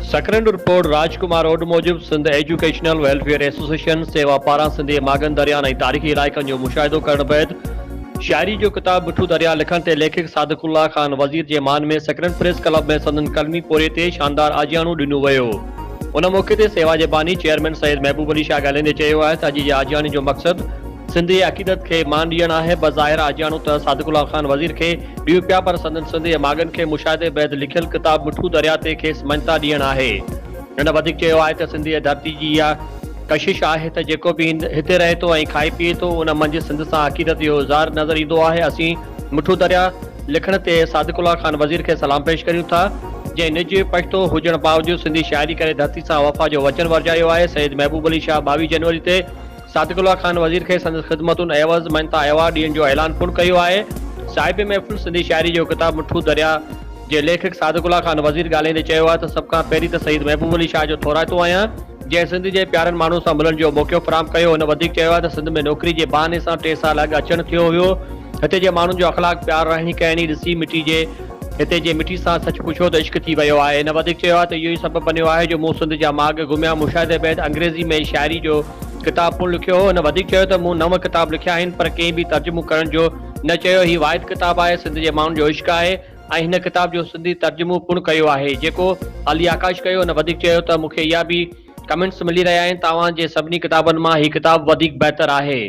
सेक्रेंड report राजकुमार road मूजिब Sindh educational welfare association सेवा पारां सिंधी मागन दरिया ऐं तारीख़ी इलाइक़नि जो मुशाहिदो करण बैदि शायरी जो किताब मिठू दरिया लिखण ते लेखक सादिकुल्ला खान वज़ीर जे मान में सेक्रेंड प्रेस क्लब में संदन कलमी पोरे ते शानदार आजियाणो ॾिनो वियो। उन मौक़े ते सेवा जे बानी चेयरमैन सैयद महबूब अली शाह ॻाल्हाईंदे चयो आहे त अॼु जे आजियाणे जो मक़सदु सिंधी अक़ीदत के मान ॾियणु आहे। बज़ाहिर आजियाणो त सादिकुल्ला खान वज़ीर खे ॾियो पिया, पर संदन सिंधी मागन खे मुशाहिदे बैदि लिखियल किताब मिठू दरिया ते खेसि मञता ॾियणु आहे। हिन वधीक चयो आहे त सिंधी धरती जी इहा कशिश आहे त जेको बि हिते रहे थो ऐं खाए पीए थो उन मंझि सिंध सां अक़ीदत जो इज़हार नज़र ईंदो आहे। असीं मिठू दरिया लिखण ते सादिकुल्ला खान वज़ीर खे सलाम पेश करियूं था, जंहिं निज पछतो हुजण बावजूदि सिंधी शाइरी करे धरती सां वफ़ा जो वचन वरजायो आहे। सैयद महबूब अली शाह 22 जनवरी ते सादिकुल्ला खान वज़ीर खे संदसि ख़िदमतुनि एवज़ मञता अवार्ड ॾियण जो ऐलान पुर कयो आहे। साहिब महफ़िल सिंधी शाइरी जो किताब मिठू दरिया जे लेखक सादिकुल्ला खान वज़ीर ॻाल्हाईंदे चयो आहे त सभ खां पहिरीं त सईद महबूब अली शाह जो थोराइतो आहियां, जंहिं सिंध जे प्यारनि माण्हुनि सां मिलण जो मौक़ो फ़राहम कयो। हुन वधीक चयो आहे त सिंध में नौकिरी जे बहाने सां 3 साल अॻु अचणु थियो हुयो। हिते जे माण्हुनि जो अख़लाक प्यार रहणी कहणी ॾिसी हिते जे मिटी सां सच पुछो त इश्क थी वियो आहे। हिन वधीक चयो आहे त इहो ई सबबु बनियो आहे जो मूं सिंध जा माॻ घुमिया। मुशाहिदे बैदि अंग्रेज़ी में शाइरी जो किताब पुर लिखियो हो। हिन वधीक चयो त मूं 9 किताब लिखिया आहिनि, पर कंहिं बि तर्जुमो करण जो न चयो। ही वाहिद किताब आहे, सिंध जे माण्हुनि जो इश्क आहे ऐं हिन किताब जो सिंधी तर्जुमो पुर कयो आहे जेको अली आकाश कयो। हिन वधीक चयो त मूंखे इहा बि कमेंट्स मिली रहिया आहिनि, तव्हां जे सभिनी किताबनि मां ही किताब वधीक बहितर आहे।